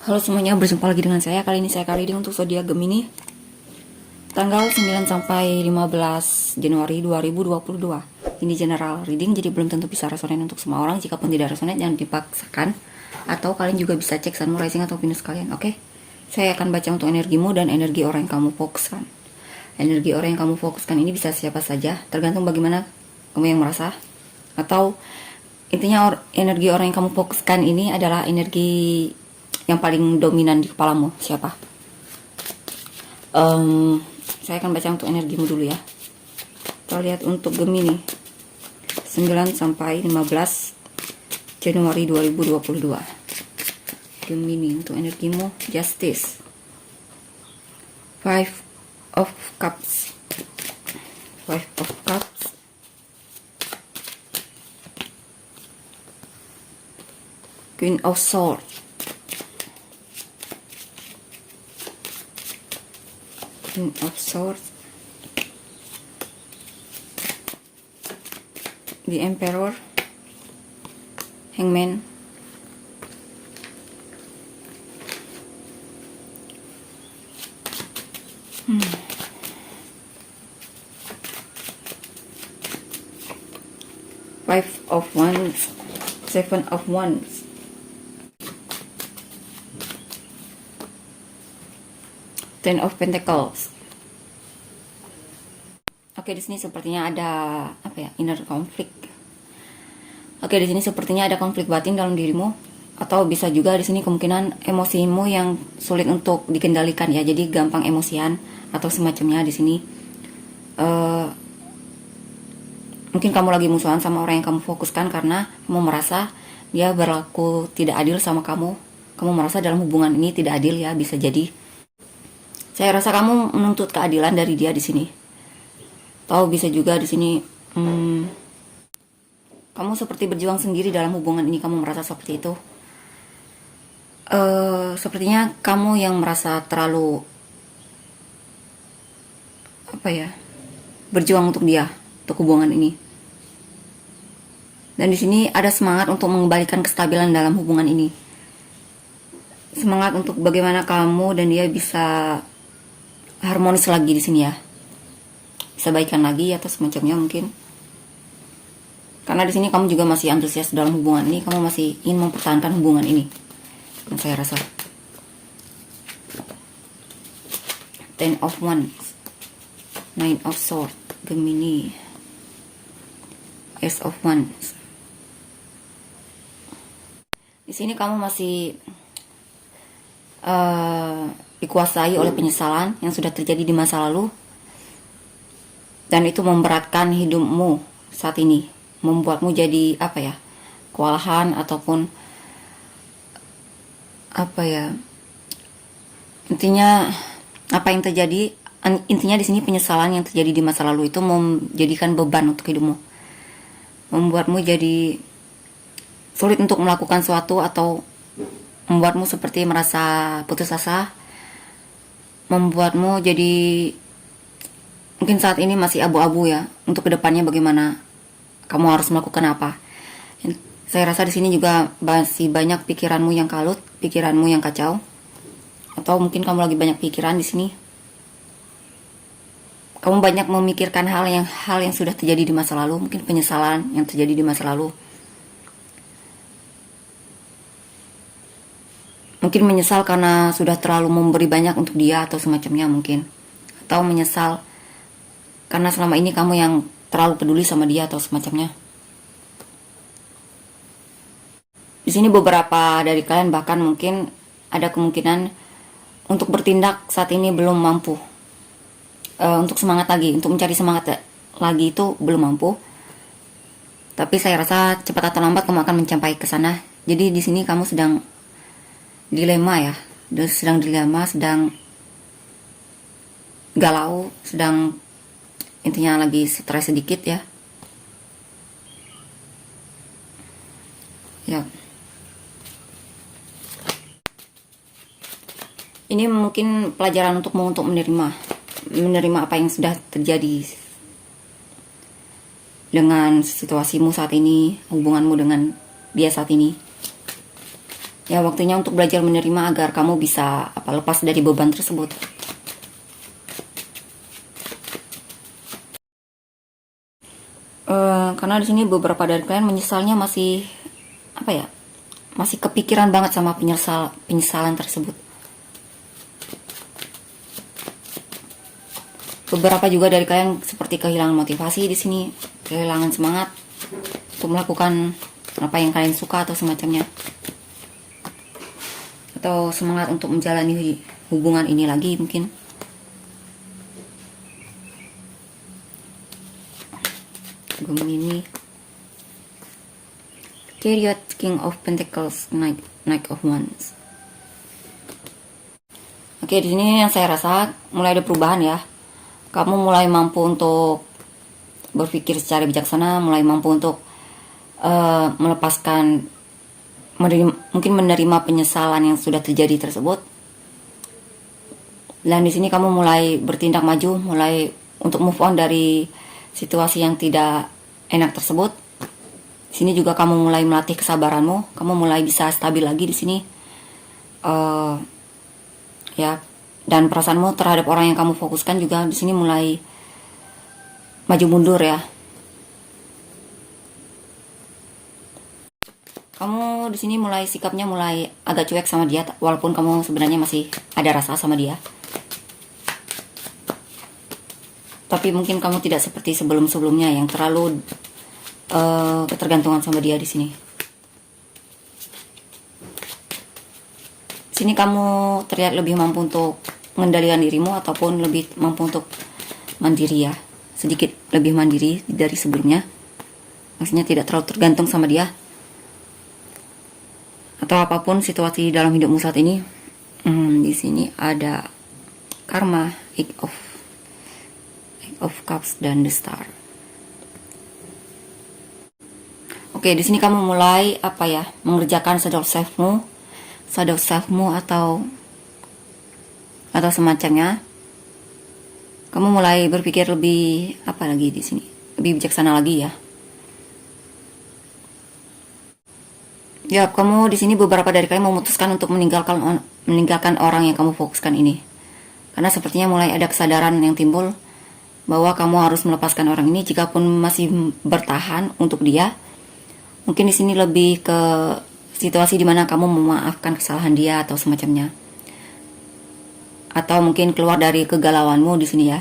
Halo semuanya, berjumpa lagi dengan saya. Kali ini saya reading untuk zodiak Gemini tanggal 9 sampai 15 Januari 2022. Ini general reading, jadi belum tentu bisa resonate untuk semua orang. Jikapun tidak resonate, jangan dipaksakan. Atau kalian juga bisa cek Sun, Moon, Rising atau Venus kalian, oke? Saya akan baca untuk energimu dan energi orang yang kamu fokuskan. Energi orang yang kamu fokuskan ini bisa siapa saja, tergantung bagaimana kamu yang merasa. Atau intinya energi orang yang kamu fokuskan ini adalah energi yang paling dominan di kepalamu. Siapa? Saya akan baca untuk energimu dulu ya. Kita lihat untuk Gemini 9 sampai 15 Januari 2022. Gemini untuk energimu, Justice, Five of Cups, Queen of Swords, the Emperor, Hangman, Five of Wands, Seven of Wands, Ten of Pentacles. Oke, di sini sepertinya ada inner conflict. Oke, di sini sepertinya ada konflik batin dalam dirimu, atau bisa juga di sini kemungkinan emosimu yang sulit untuk dikendalikan ya. Jadi gampang emosian atau semacamnya di sini. Mungkin kamu lagi musuhan sama orang yang kamu fokuskan karena kamu merasa dia berlaku tidak adil sama kamu. Kamu merasa dalam hubungan ini tidak adil ya, bisa jadi. Saya rasa kamu menuntut keadilan dari dia di sini. Tahu bisa juga di sini kamu seperti berjuang sendiri dalam hubungan ini, kamu merasa seperti itu. Sepertinya kamu yang merasa terlalu berjuang untuk dia, untuk hubungan ini. Dan di sini ada semangat untuk mengembalikan kestabilan dalam hubungan ini. Semangat untuk bagaimana kamu dan dia bisa harmonis lagi di sini ya, bisa baikan lagi atau semacamnya mungkin. Karena di sini kamu juga masih antusias dalam hubungan ini, kamu masih ingin mempertahankan hubungan ini. Dan saya rasa Ten of Wands, Nine of Swords, Gemini, Ace of Wands. Di sini kamu masih dikuasai oleh penyesalan yang sudah terjadi di masa lalu, dan itu memberatkan hidupmu saat ini, membuatmu jadi kewalahan ataupun intinya apa yang terjadi. Intinya di sini penyesalan yang terjadi di masa lalu itu menjadikan beban untuk hidupmu, membuatmu jadi sulit untuk melakukan sesuatu, atau membuatmu seperti merasa putus asa, membuatmu jadi mungkin saat ini masih abu-abu ya, untuk kedepannya bagaimana kamu harus melakukan apa. Saya rasa di sini juga masih banyak pikiranmu yang kalut, pikiranmu yang kacau, atau mungkin kamu lagi banyak pikiran di sini. Kamu banyak memikirkan hal yang sudah terjadi di masa lalu, mungkin penyesalan yang terjadi di masa lalu. Mungkin menyesal karena sudah terlalu memberi banyak untuk dia atau semacamnya mungkin. Atau menyesal karena selama ini kamu yang terlalu peduli sama dia atau semacamnya. Di sini beberapa dari kalian bahkan mungkin ada kemungkinan untuk bertindak saat ini belum mampu. Untuk semangat lagi, untuk mencari semangat lagi itu belum mampu. Tapi saya rasa cepat atau lambat kamu akan mencapai ke sana. Jadi di sini kamu sedang dilema ya, sedang galau, sedang intinya lagi stres sedikit ya. Ini mungkin pelajaran untukmu untuk menerima apa yang sudah terjadi dengan situasimu saat ini, hubunganmu dengan dia saat ini. Ya, waktunya untuk belajar menerima agar kamu bisa lepas dari beban tersebut. Karena di sini beberapa dari kalian menyesalnya masih masih kepikiran banget sama penyesalan tersebut. Beberapa juga dari kalian seperti kehilangan motivasi di sini, kehilangan semangat untuk melakukan apa yang kalian suka atau semacamnya, atau semangat untuk menjalani hubungan ini lagi mungkin. Gemini, Chariot, King of Pentacles, Knight of Wands. Oke, di sini yang saya rasa mulai ada perubahan ya. Kamu mulai mampu untuk berpikir secara bijaksana, mulai mampu untuk melepaskan, mungkin menerima penyesalan yang sudah terjadi tersebut. Dan di sini kamu mulai bertindak maju, mulai untuk move on dari situasi yang tidak enak tersebut. Di sini juga kamu mulai melatih kesabaranmu, kamu mulai bisa stabil lagi di sini. Ya, dan perasaanmu terhadap orang yang kamu fokuskan juga di sini mulai maju mundur ya. Kamu di sini mulai sikapnya mulai agak cuek sama dia, walaupun kamu sebenarnya masih ada rasa sama dia. Tapi mungkin kamu tidak seperti sebelum-sebelumnya yang terlalu ketergantungan sama dia di sini. Di sini kamu terlihat lebih mampu untuk mengendalikan dirimu ataupun lebih mampu untuk mandiri ya, sedikit lebih mandiri dari sebelumnya. Maksudnya tidak terlalu tergantung sama dia atau apapun situasi dalam hidupmu saat ini. Di sini ada karma, Eight of Cups dan the Star. Oke, di sini kamu mulai mengerjakan shadow selfmu atau semacamnya. Kamu mulai berpikir lebih di sini, lebih bijaksana lagi ya. Ya, kamu di sini beberapa dari kalian memutuskan untuk meninggalkan orang yang kamu fokuskan ini. Karena sepertinya mulai ada kesadaran yang timbul bahwa kamu harus melepaskan orang ini jikapun masih bertahan untuk dia. Mungkin di sini lebih ke situasi dimana kamu memaafkan kesalahan dia atau semacamnya. Atau mungkin keluar dari kegalauanmu di sini ya.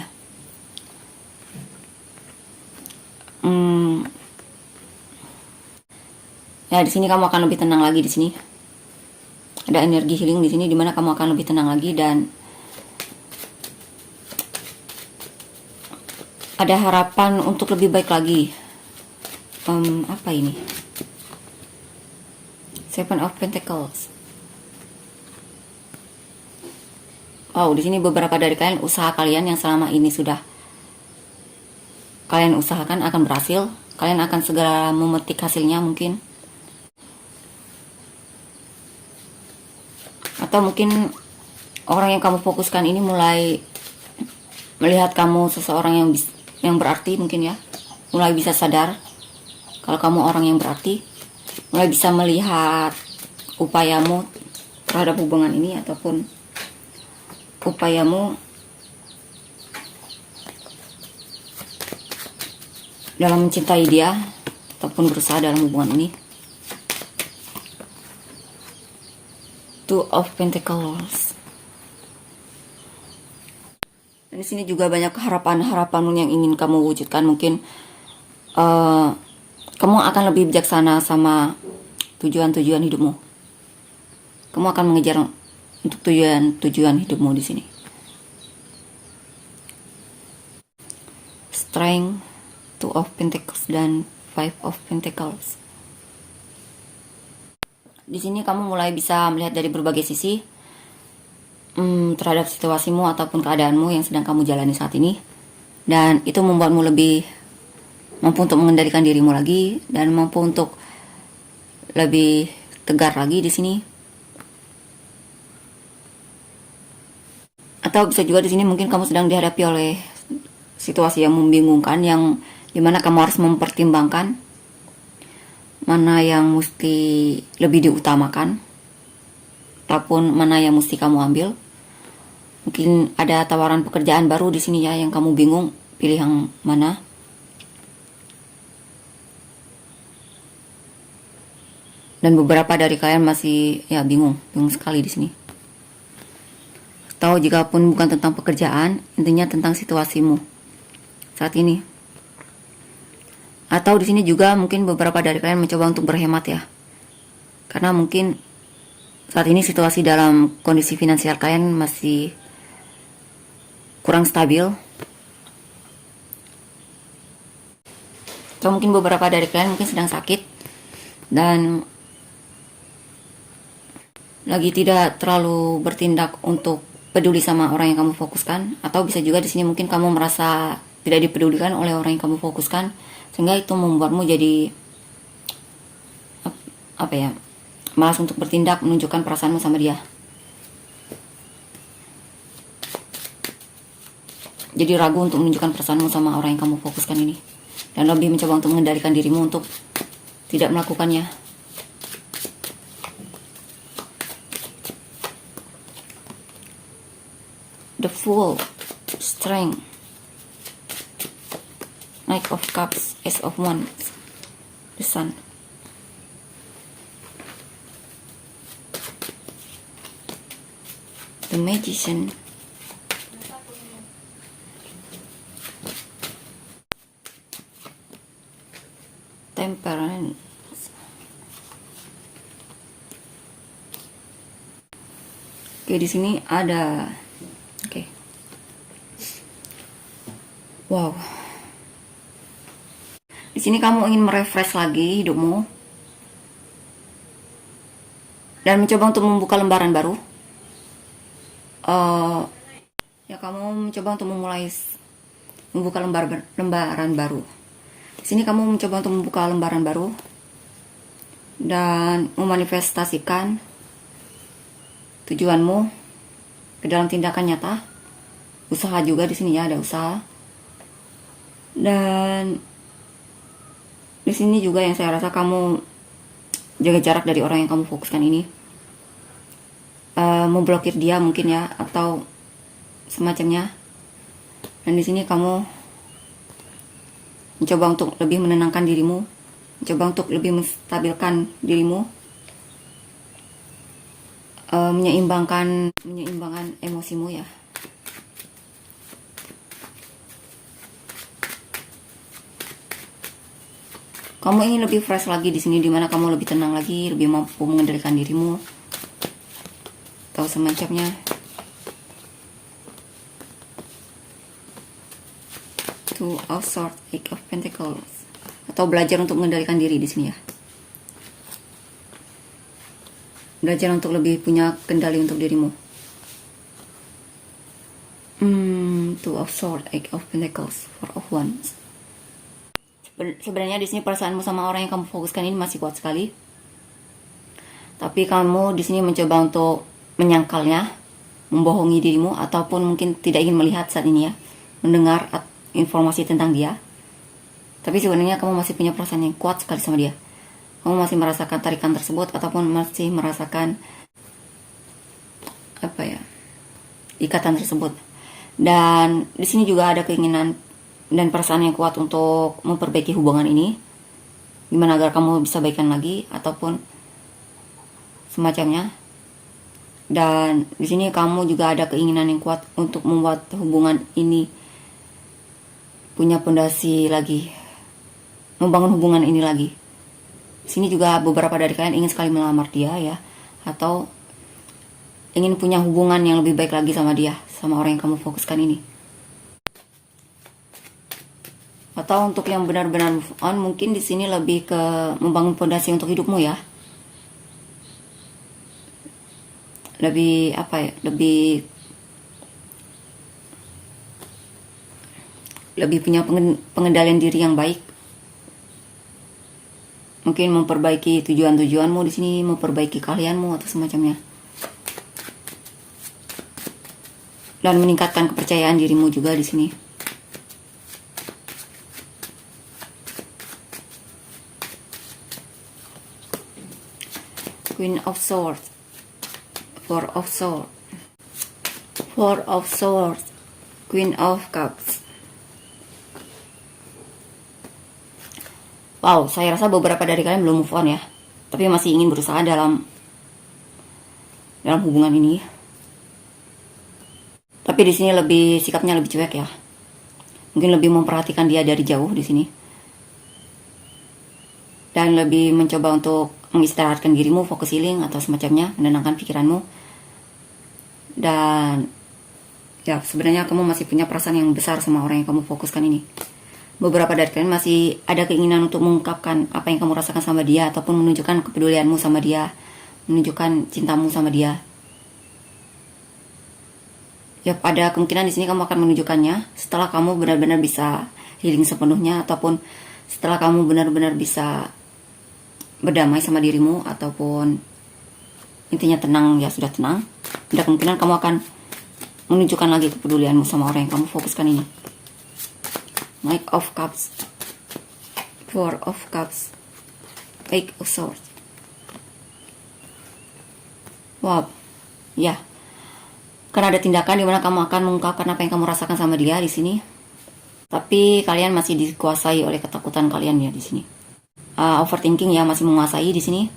Ya, di sini kamu akan lebih tenang lagi di sini. Ada energi healing di sini dimana kamu akan lebih tenang lagi dan ada harapan untuk lebih baik lagi. Apa ini? Seven of Pentacles. Di sini beberapa dari kalian, usaha kalian yang selama ini sudah kalian usahakan akan berhasil. Kalian akan segera memetik hasilnya mungkin. Atau mungkin orang yang kamu fokuskan ini mulai melihat kamu seseorang yang berarti mungkin ya. Mulai bisa sadar kalau kamu orang yang berarti. Mulai bisa melihat upayamu terhadap hubungan ini ataupun upayamu dalam mencintai dia ataupun berusaha dalam hubungan ini. Two of Pentacles. Dan di sini juga banyak harapan-harapanmu yang ingin kamu wujudkan. Mungkin kamu akan lebih bijaksana sama tujuan-tujuan hidupmu. Kamu akan mengejar untuk tujuan hidupmu di sini. Strength, Two of Pentacles dan Five of Pentacles. Di sini kamu mulai bisa melihat dari berbagai sisi terhadap situasimu ataupun keadaanmu yang sedang kamu jalani saat ini, dan itu membuatmu lebih mampu untuk mengendalikan dirimu lagi dan mampu untuk lebih tegar lagi di sini. Atau bisa juga di sini mungkin kamu sedang dihadapi oleh situasi yang membingungkan, yang dimana kamu harus mempertimbangkan mana yang mesti lebih diutamakan. ataupun mana yang mesti kamu ambil. Mungkin ada tawaran pekerjaan baru di sini ya yang kamu bingung pilih yang mana. Dan beberapa dari kalian masih ya bingung sekali di sini. Atau jika pun bukan tentang pekerjaan, intinya tentang situasimu saat ini. Atau di sini juga mungkin beberapa dari kalian mencoba untuk berhemat ya. Karena mungkin saat ini situasi dalam kondisi finansial kalian masih kurang stabil. Atau mungkin beberapa dari kalian mungkin sedang sakit dan lagi tidak terlalu bertindak untuk peduli sama orang yang kamu fokuskan. Atau bisa juga di sini mungkin kamu merasa tidak dipedulikan oleh orang yang kamu fokuskan, sehingga itu membuatmu jadi malas untuk bertindak, menunjukkan perasaanmu sama dia. Jadi ragu untuk menunjukkan perasaanmu sama orang yang kamu fokuskan ini, dan lebih mencoba untuk mengendalikan dirimu untuk tidak melakukannya. The Fool, Strength, Knight of Cups, Ace of Wands, The Sun. The Magician, Temperance. Oke, di sini ada wow. Di sini kamu ingin merefresh lagi hidupmu dan mencoba untuk membuka lembaran baru. Ya, kamu mencoba untuk membuka lembaran baru. Di sini kamu mencoba untuk membuka lembaran baru dan memanifestasikan tujuanmu ke dalam tindakan nyata. Usaha juga di sini ya, ada usaha. Dan di sini juga yang saya rasa kamu jaga jarak dari orang yang kamu fokuskan ini, memblokir dia mungkin ya, atau semacamnya. Dan di sini kamu mencoba untuk lebih menenangkan dirimu, mencoba untuk lebih menstabilkan dirimu, menyeimbangkan emosimu ya. Kamu ingin lebih fresh lagi di sini, dimana kamu lebih tenang lagi, lebih mampu mengendalikan dirimu, atau semacamnya. Two of Swords, Eight of Pentacles, atau belajar untuk mengendalikan diri di sini ya. Belajar untuk lebih punya kendali untuk dirimu. Two of Swords, Eight of Pentacles, Four of Wands. Sebenarnya di sini perasaanmu sama orang yang kamu fokuskan ini masih kuat sekali, tapi kamu di sini mencoba untuk menyangkalnya, membohongi dirimu, ataupun mungkin tidak ingin melihat saat ini ya, mendengar informasi tentang dia. Tapi sebenarnya kamu masih punya perasaan yang kuat sekali sama dia. Kamu masih merasakan tarikan tersebut, ataupun masih merasakan ikatan tersebut. Dan di sini juga ada keinginan dan perasaan yang kuat untuk memperbaiki hubungan ini, gimana agar kamu bisa baikan lagi ataupun semacamnya. Dan di sini kamu juga ada keinginan yang kuat untuk membuat hubungan ini punya pondasi lagi, membangun hubungan ini lagi. Di sini juga beberapa dari kalian ingin sekali melamar dia ya, atau ingin punya hubungan yang lebih baik lagi sama dia, sama orang yang kamu fokuskan ini. Atau untuk yang benar-benar move on, mungkin di sini lebih ke membangun pondasi untuk hidupmu ya. Lebih lebih punya pengendalian diri yang baik. Mungkin memperbaiki tujuan-tujuanmu di sini, memperbaiki keahlianmu atau semacamnya. Dan meningkatkan kepercayaan dirimu juga di sini. Queen of Swords, Four of Swords, Four of Swords, Queen of Cups. Wow, saya rasa beberapa dari kalian belum move on ya, tapi masih ingin berusaha dalam hubungan ini. Tapi di sini lebih sikapnya lebih cuek ya. Mungkin lebih memperhatikan dia dari jauh di sini. Dan lebih mencoba untuk mengistirahatkan dirimu, fokus healing atau semacamnya, menenangkan pikiranmu. Dan ya, sebenarnya kamu masih punya perasaan yang besar sama orang yang kamu fokuskan ini. Beberapa dari kalian masih ada keinginan untuk mengungkapkan apa yang kamu rasakan sama dia, ataupun menunjukkan kepedulianmu sama dia, menunjukkan cintamu sama dia. Ya, pada kemungkinan di sini kamu akan menunjukkannya setelah kamu benar-benar bisa healing sepenuhnya, ataupun setelah kamu benar-benar bisa berdamai sama dirimu, ataupun intinya tenang, ya sudah tenang. Ada kemungkinan kamu akan menunjukkan lagi kepedulianmu sama orang yang kamu fokuskan ini. Knight of Cups, Four of Cups, Eight of Swords. Wow, ya. Karena ada tindakan di mana kamu akan mengungkapkan apa yang kamu rasakan sama dia di sini. Tapi kalian masih dikuasai oleh ketakutan kalian ya di sini. Overthinking ya masih menguasai di sini.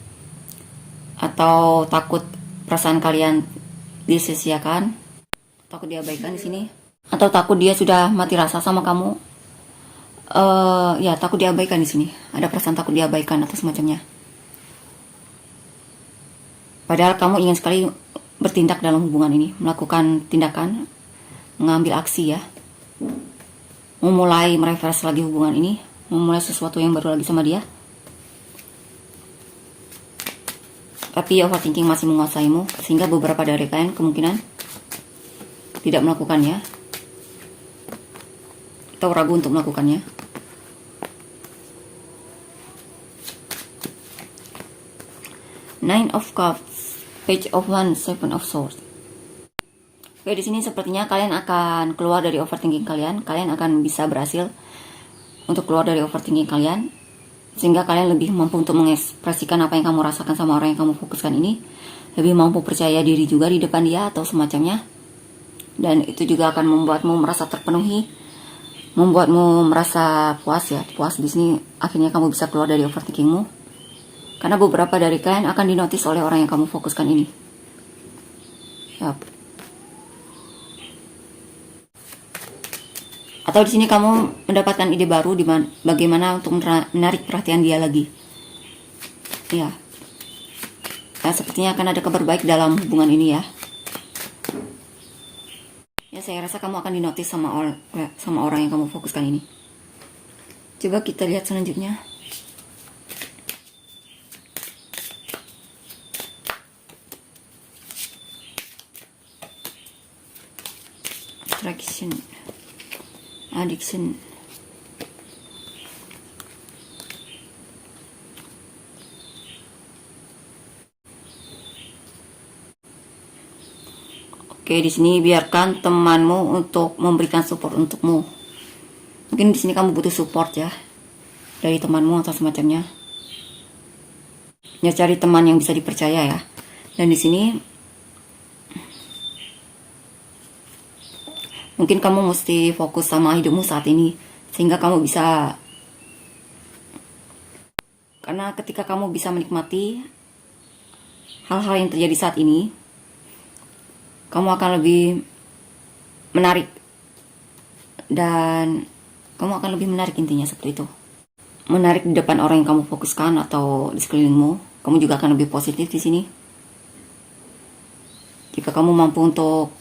Atau takut perasaan kalian disia-siakan, takut diabaikan di sini. Atau takut dia sudah mati rasa sama kamu. Ya, takut diabaikan di sini. Ada perasaan takut diabaikan atau semacamnya. Padahal kamu ingin sekali bertindak dalam hubungan ini, melakukan tindakan, mengambil aksi ya, memulai merefresh lagi hubungan ini, memulai sesuatu yang baru lagi sama dia. Tapi overthinking masih menguasaimu, sehingga beberapa dari kalian kemungkinan tidak melakukannya atau ragu untuk melakukannya. Nine of Cups, Page of Wands, Seven of Swords. Oke, di sini sepertinya kalian akan keluar dari overthinking kalian. Kalian akan bisa berhasil untuk keluar dari overthinking kalian, sehingga kalian lebih mampu untuk mengekspresikan apa yang kamu rasakan sama orang yang kamu fokuskan ini. Lebih mampu percaya diri juga di depan dia atau semacamnya. Dan itu juga akan membuatmu merasa terpenuhi, membuatmu merasa puas ya. Puas di sini akhirnya kamu bisa keluar dari overthinkingmu. Karena beberapa dari kalian akan dinotis oleh orang yang kamu fokuskan ini. Yap. Atau di sini kamu mendapatkan ide baru di bagaimana untuk menarik perhatian dia lagi. Ya. Nah, sepertinya akan ada kabar baik dalam hubungan ini ya. Ya, saya rasa kamu akan dinotis sama orang yang kamu fokuskan ini. Coba kita lihat selanjutnya. Attraction, addiction. Oke, di sini biarkan temanmu untuk memberikan support untukmu. Mungkin di sini kamu butuh support ya dari temanmu atau semacamnya. Ya, cari teman yang bisa dipercaya ya. Dan di sini mungkin kamu mesti fokus sama hidupmu saat ini, sehingga kamu bisa, karena ketika kamu bisa menikmati hal-hal yang terjadi saat ini, kamu akan lebih menarik, dan kamu akan lebih menarik, intinya seperti itu. Menarik di depan orang yang kamu fokuskan atau di sekelilingmu. Kamu juga akan lebih positif di sini jika kamu mampu untuk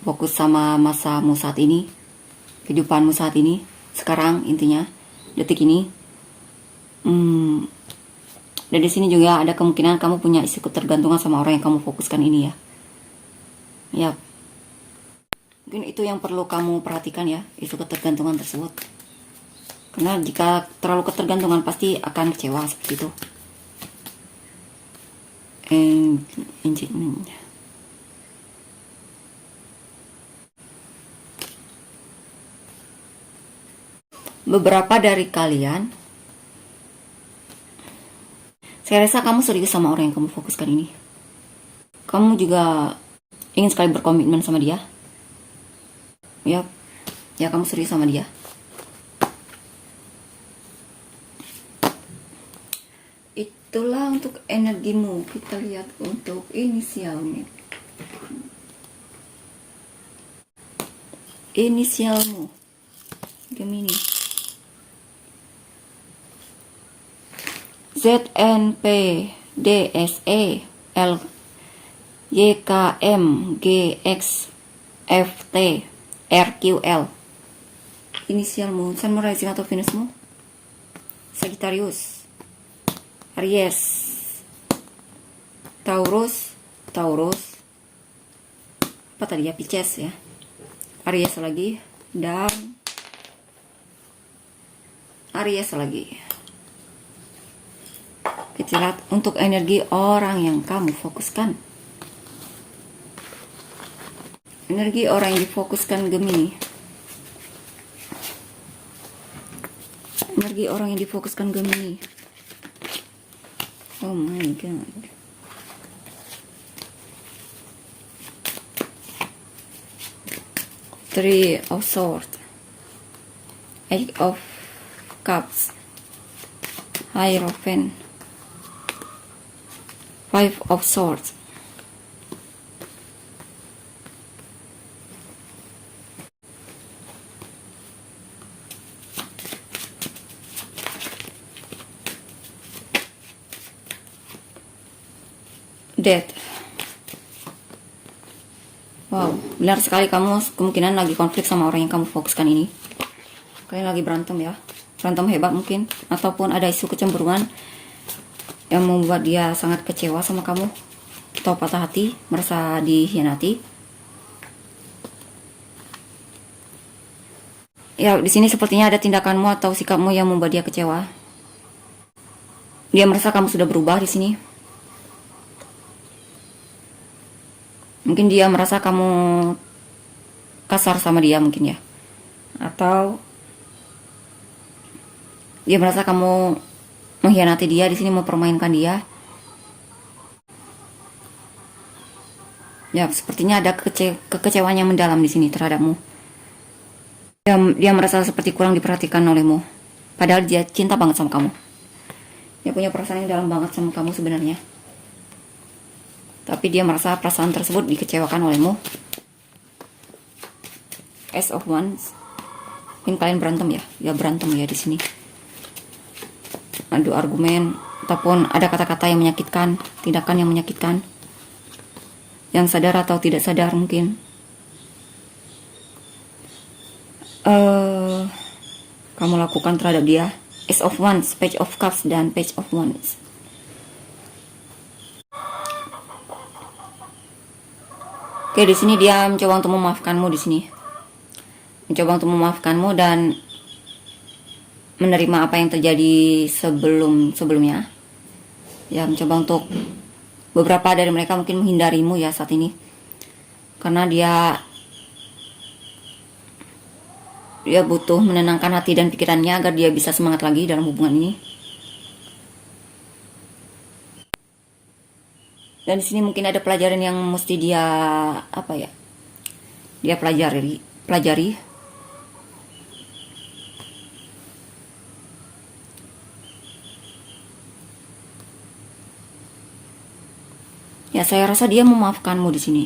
fokus sama masamu saat ini, kehidupanmu saat ini, sekarang intinya, detik ini. Dan di sini juga ada kemungkinan kamu punya isu ketergantungan sama orang yang kamu fokuskan ini ya. Ya, mungkin itu yang perlu kamu perhatikan ya, isu ketergantungan tersebut. Karena jika terlalu ketergantungan pasti akan kecewa seperti itu. Engagement. Beberapa dari kalian, saya rasa kamu serius sama orang yang kamu fokuskan ini. kamu juga ingin sekali berkomitmen sama dia. Ya, ya kamu serius sama dia. Itulah untuk energimu. Kita lihat untuk inisialmu. Inisialmu Gemini. ZNP DSE L YKM GX FT RQL. Inisialmu, Sun, Moon, Rising atau Venusmu? Sagittarius, Aries, Taurus, apa tadi ya, Pisces ya, Aries lagi, dan Aries lagi. Kita lihat untuk energi orang yang kamu fokuskan. Energi orang yang difokuskan Gemini. Energi orang yang difokuskan Gemini. Oh my god. Three of Swords, Eight of Cups, Hierophant, Five of Swords. Death. Wow, benar sekali, kamu kemungkinan lagi konflik sama orang yang kamu fokuskan ini. Kalian lagi berantem ya, berantem hebat mungkin, ataupun ada isu kecemburuan yang membuat dia sangat kecewa sama kamu, atau patah hati, merasa dikhianati. Ya, di sini sepertinya ada tindakanmu atau sikapmu yang membuat dia kecewa. Dia merasa kamu sudah berubah di sini. Mungkin dia merasa kamu kasar sama dia mungkin ya. Atau dia merasa kamu mengkhianati dia di sini, mempermainkan dia. Ya, sepertinya ada kekecewaan yang mendalam di sini terhadapmu. Dia merasa seperti kurang diperhatikan olehmu. Padahal dia cinta banget sama kamu. Dia punya perasaan yang dalam banget sama kamu sebenarnya. Tapi dia merasa perasaan tersebut dikecewakan olehmu. Ace of Wands. Mungkin kalian berantem ya. Ya berantem ya di sini. Adu argumen ataupun ada kata-kata yang menyakitkan, tindakan yang menyakitkan. Yang sadar atau tidak sadar mungkin. Kamu lakukan terhadap dia. Ace of Wands, Page of Cups, dan Page of Wands. Oke, di sini dia mencoba untuk memaafkanmu di sini. Mencoba untuk memaafkanmu dan menerima apa yang terjadi sebelumnya. Ya, mencoba untuk beberapa dari mereka mungkin menghindarimu ya saat ini. Karena dia butuh menenangkan hati dan pikirannya agar dia bisa semangat lagi dalam hubungan ini. Dan di sini mungkin ada pelajaran yang mesti dia dia pelajari. Ya, saya rasa dia memaafkanmu di sini.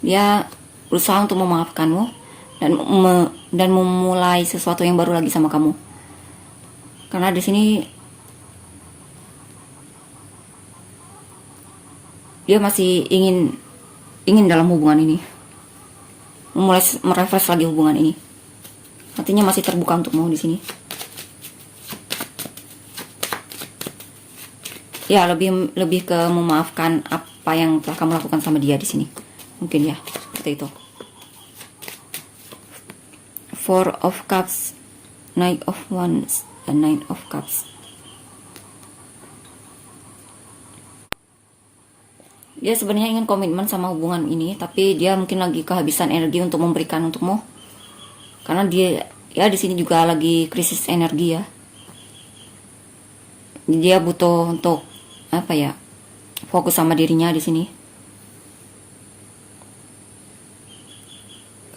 Dia berusaha untuk memaafkanmu dan memulai sesuatu yang baru lagi sama kamu. Karena di sini dia masih ingin dalam hubungan ini, memulai merefresh lagi hubungan ini. Hatinya masih terbuka untukmu di sini. Ya, lebih ke memaafkan apa yang telah kamu lakukan sama dia di sini. Mungkin ya, seperti itu. Four of Cups, Knight of Wands, dan Nine of Cups. Dia sebenarnya ingin komitmen sama hubungan ini, tapi dia mungkin lagi kehabisan energi untuk memberikan untukmu. Karena dia ya di sini juga lagi krisis energi ya. Dia butuh untuk fokus sama dirinya di sini.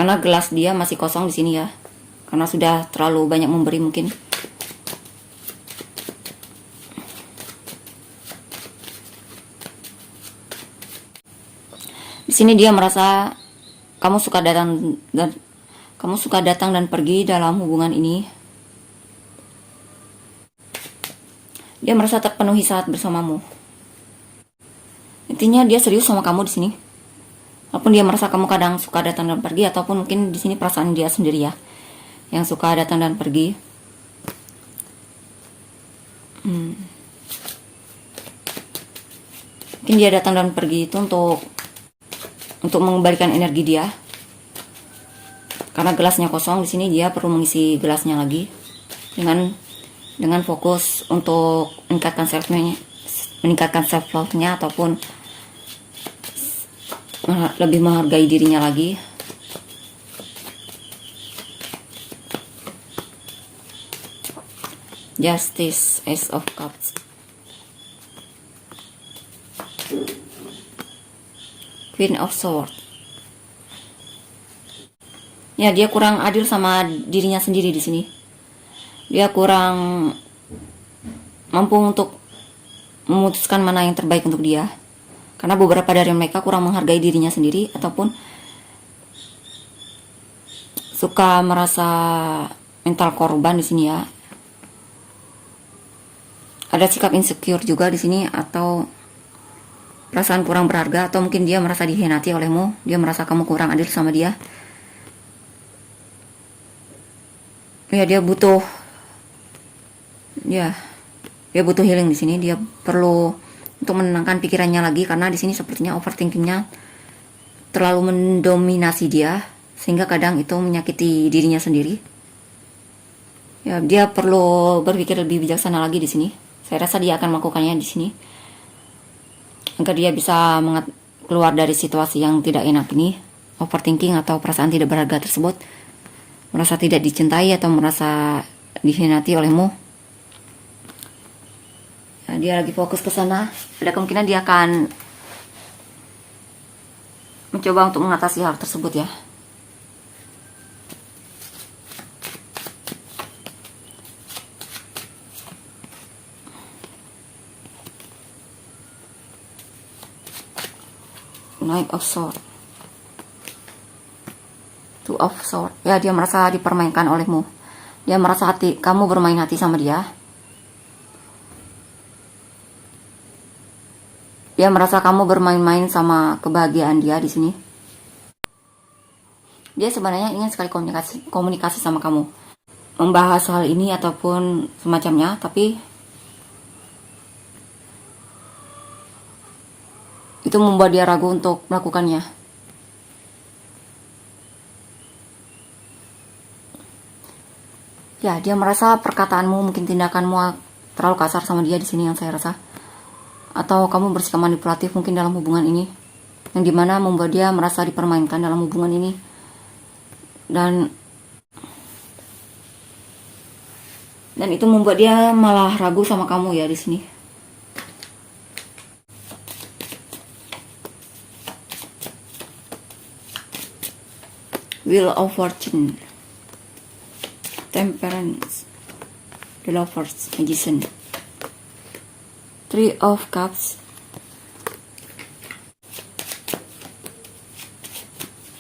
Karena gelas dia masih kosong di sini ya. Karena sudah terlalu banyak memberi mungkin. Di sini dia merasa kamu suka datang dan pergi dalam hubungan ini. Dia merasa terpenuhi saat bersamamu. Intinya dia serius sama kamu di sini. Walaupun dia merasa kamu kadang suka datang dan pergi, ataupun mungkin di sini perasaan dia sendiri ya yang suka datang dan pergi. Mungkin dia datang dan pergi itu untuk mengembalikan energi dia. Karena gelasnya kosong di sini, dia perlu mengisi gelasnya lagi dengan fokus untuk meningkatkan self love-nya ataupun lebih menghargai dirinya lagi. Justice, Ace of Cups. Queen of Swords. Ya, dia kurang adil sama dirinya sendiri di sini. Dia kurang mampu untuk memutuskan mana yang terbaik untuk dia. Karena beberapa dari mereka kurang menghargai dirinya sendiri ataupun suka merasa mental korban di sini ya. Ada sikap insecure juga di sini atau perasaan kurang berharga, atau mungkin dia merasa dikhianati olehmu. Dia merasa kamu kurang adil sama dia. Ya, dia butuh healing di sini. Dia perlu untuk menenangkan pikirannya lagi, karena di sini sepertinya overthinkingnya terlalu mendominasi dia sehingga kadang itu menyakiti dirinya sendiri. Ya, dia perlu berpikir lebih bijaksana lagi di sini. Saya rasa dia akan melakukannya di sini agar dia bisa keluar dari situasi yang tidak enak ini, overthinking atau perasaan tidak berharga tersebut, merasa tidak dicintai atau merasa dikhianati olehmu. Dia lagi fokus ke sana. Ada kemungkinan dia akan mencoba untuk mengatasi hal tersebut ya. Knight of Swords. Two of Swords. Ya, dia merasa dipermainkan olehmu. Dia merasa kamu bermain hati sama dia. Dia merasa kamu bermain-main sama kebahagiaan dia di sini. Dia sebenarnya ingin sekali komunikasi sama kamu, membahas hal ini ataupun semacamnya, tapi itu membuat dia ragu untuk melakukannya. Ya, dia merasa perkataanmu, mungkin tindakanmu terlalu kasar sama dia di sini yang saya rasa. Atau kamu bersikap manipulatif mungkin dalam hubungan ini, yang dimana membuat dia merasa dipermainkan dalam hubungan ini, dan itu membuat dia malah ragu sama kamu ya di sini. Wheel of Fortune, Temperance, The Lovers, Magician, Three of Cups,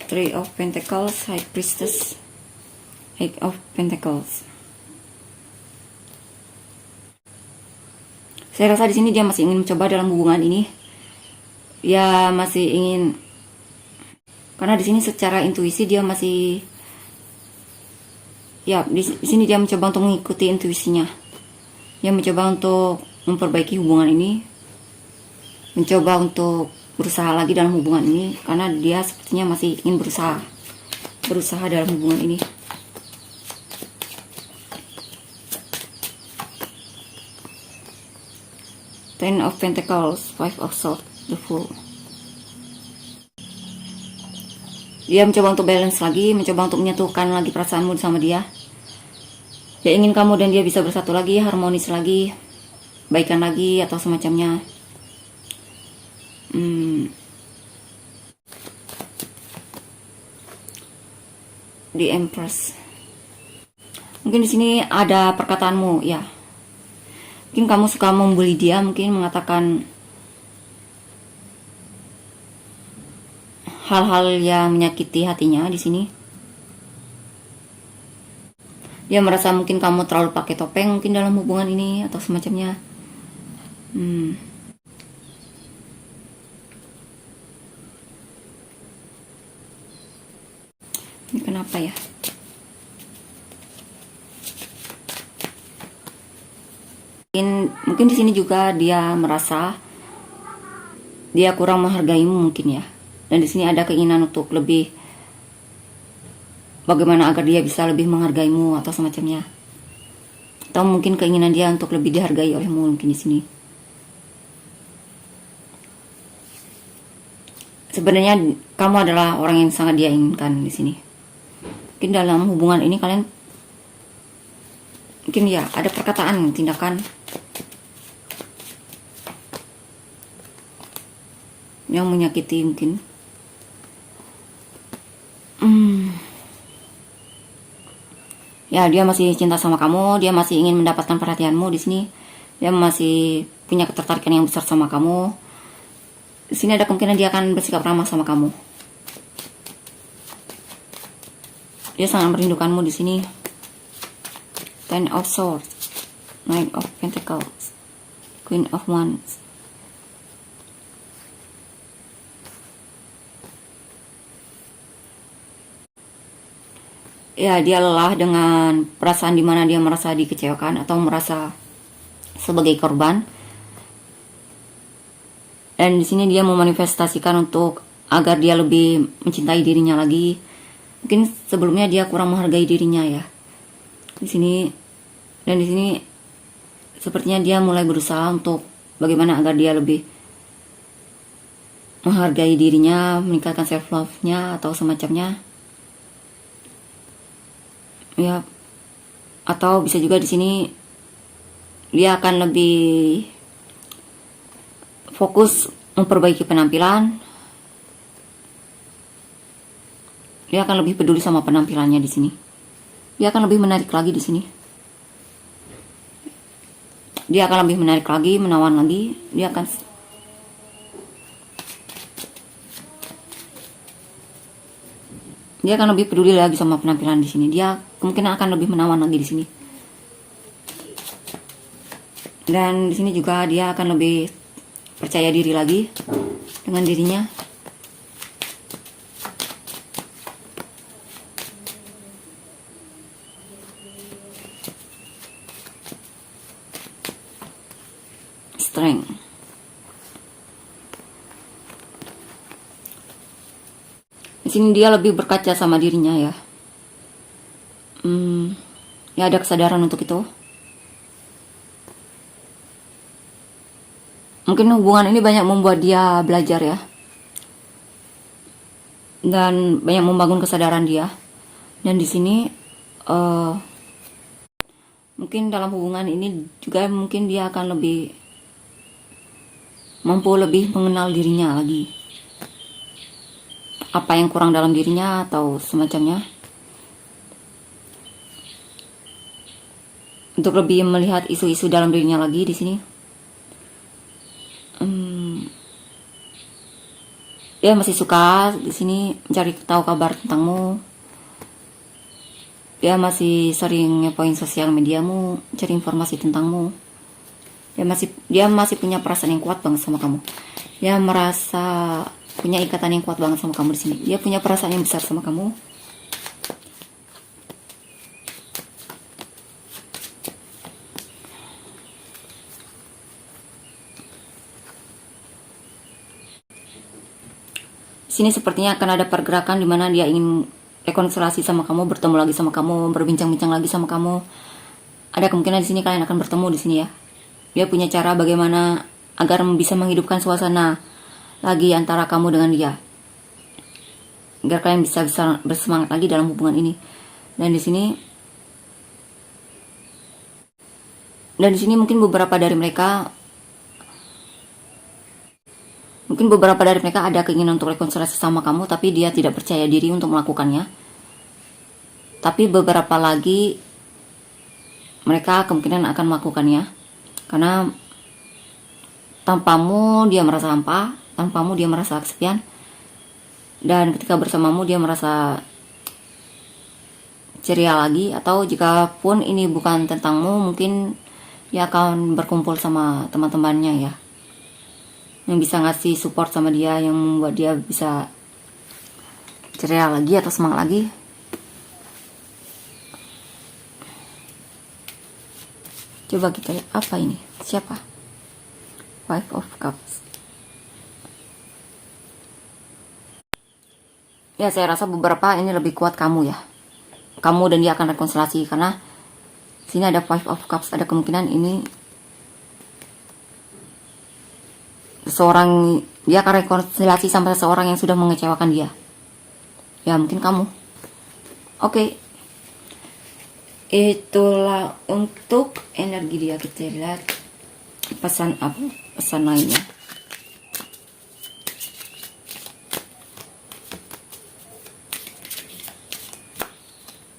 Three of Pentacles, High Priestess, Eight of Pentacles. Saya rasa di sini dia masih ingin mencoba dalam hubungan ini. Dia masih ingin, karena di sini secara intuisi dia masih, ya di sini dia mencoba untuk mengikuti intuisinya. Dia mencoba untuk memperbaiki hubungan ini, mencoba untuk berusaha lagi dalam hubungan ini, karena dia sepertinya masih ingin berusaha dalam hubungan ini. Ten of Pentacles, Five of Swords, The Fool. Dia mencoba untuk balance lagi, mencoba untuk menyatukan lagi perasaanmu sama dia. Dia ingin kamu dan dia bisa bersatu lagi, harmonis lagi, baikan lagi atau semacamnya. di Empress. Mungkin di sini ada perkataanmu, ya. Mungkin kamu suka membuli dia, mungkin mengatakan hal-hal yang menyakiti hatinya di sini. Dia merasa mungkin kamu terlalu pakai topeng mungkin dalam hubungan ini atau semacamnya. Ini kenapa ya? Mungkin di sini juga dia merasa dia kurang menghargaimu mungkin ya. Dan di sini ada keinginan untuk lebih, bagaimana agar dia bisa lebih menghargaimu atau semacamnya. Atau mungkin keinginan dia untuk lebih dihargai olehmu mungkin di sini. Sebenarnya kamu adalah orang yang sangat dia inginkan di sini. Mungkin dalam hubungan ini kalian mungkin ya ada perkataan, tindakan yang menyakiti mungkin. Ya, dia masih cinta sama kamu, dia masih ingin mendapatkan perhatianmu di sini. Dia masih punya ketertarikan yang besar sama kamu. Di sini ada kemungkinan dia akan bersikap ramah sama kamu. Dia sangat merindukanmu di sini. Ten of Swords, Knight of Pentacles, Queen of Wands. Ya, dia lelah dengan perasaan dimana dia merasa dikecewakan atau merasa sebagai korban. Dan di sini dia memanifestasikan untuk agar dia lebih mencintai dirinya lagi. Mungkin sebelumnya dia kurang menghargai dirinya ya. Di sini dan di sini sepertinya dia mulai berusaha untuk bagaimana agar dia lebih menghargai dirinya, meningkatkan self love-nya atau semacamnya. Ya, atau bisa juga di sini dia akan lebih fokus memperbaiki penampilan. Dia akan lebih peduli sama penampilannya di sini. Dia akan lebih menarik lagi di sini. Dia akan lebih menarik lagi, menawan lagi. Dia akan lebih peduli lagi sama penampilan di sini. Dia kemungkinan akan lebih menawan lagi di sini. Dan di sini juga dia akan lebih percaya diri lagi dengan dirinya. Strength. Di sini dia lebih berkaca sama dirinya ya. Ya ada kesadaran untuk itu. Mungkin hubungan ini banyak membuat dia belajar ya. Dan banyak membangun kesadaran dia. Dan di sini mungkin dalam hubungan ini juga mungkin dia akan lebih mampu lebih mengenal dirinya lagi. Apa yang kurang dalam dirinya atau semacamnya. Untuk lebih melihat isu-isu dalam dirinya lagi di sini. Dia masih suka di sini mencari tahu kabar tentangmu. Dia masih sering ngepoin sosial mediamu, cari informasi tentangmu. Dia masih punya perasaan yang kuat banget sama kamu. Dia merasa punya ikatan yang kuat banget sama kamu di sini. Dia punya perasaan yang besar sama kamu. Di sini sepertinya akan ada pergerakan di mana dia ingin rekonsiliasi sama kamu, bertemu lagi sama kamu, berbincang-bincang lagi sama kamu. Ada kemungkinan di sini kalian akan bertemu di sini ya. Dia punya cara bagaimana agar bisa menghidupkan suasana lagi antara kamu dengan dia, agar kalian bisa bersemangat lagi dalam hubungan ini. Dan di sini mungkin beberapa dari mereka ada keinginan untuk rekonsiliasi sama kamu, tapi dia tidak percaya diri untuk melakukannya. Tapi beberapa lagi mereka kemungkinan akan melakukannya, karena tanpamu dia merasa hampa, tanpamu dia merasa kesepian, dan ketika bersamamu dia merasa ceria lagi. Atau jika pun ini bukan tentangmu, mungkin dia akan berkumpul sama teman-temannya ya, yang bisa ngasih support sama dia, yang membuat dia bisa ceria lagi atau semangat lagi. Coba kita lihat apa ini, siapa? Five of Cups. Ya, saya rasa beberapa ini lebih kuat kamu ya. Kamu dan dia akan rekonsiliasi, karena sini ada Five of Cups. Ada kemungkinan ini seseorang, dia akan rekonsiliasi sama seseorang yang sudah mengecewakan dia. Ya, mungkin kamu. Oke. Itulah untuk energi dia. Kita lihat pesan apa, pesan lainnya.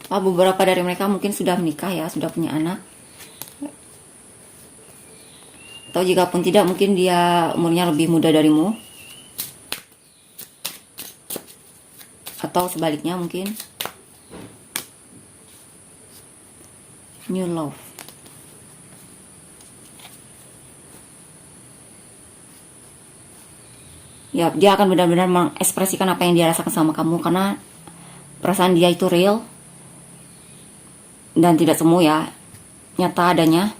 Beberapa dari mereka mungkin sudah menikah ya, sudah punya anak. Atau jika pun tidak, mungkin dia umurnya lebih muda darimu. Atau sebaliknya mungkin. New love. Ya, dia akan benar-benar mengekspresikan apa yang dia rasakan sama kamu, karena perasaan dia itu real dan tidak semu ya, nyata adanya.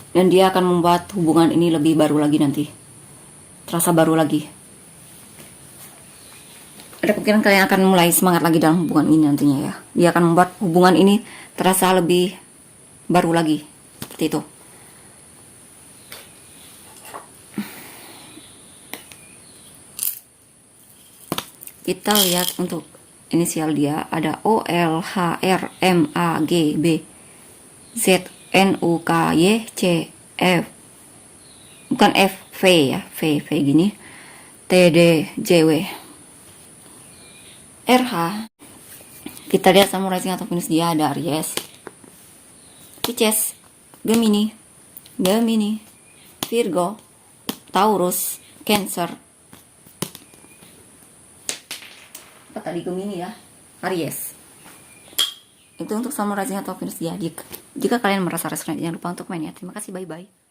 Dan dia akan membuat hubungan ini lebih baru lagi nanti, terasa baru lagi. Ada kemungkinan kalian akan mulai semangat lagi dalam hubungan ini nantinya ya. Dia akan membuat hubungan ini terasa lebih baru lagi, seperti itu. Kita lihat untuk inisial dia, ada O, L, H, R, M, A, G, B, Z, N, U, K, Y, C, F. Bukan F, V ya, V gini. T, D, J, W, R, H. Kita lihat sama rising atau Venus dia, ada Aries, Pisces, Gemini, Virgo, Taurus, Cancer. Apa tadi Gemini ya? Aries. Itu untuk sama rising atau Venus dia. Jika kalian merasa resonan, jangan lupa untuk main ya. Terima kasih, bye-bye.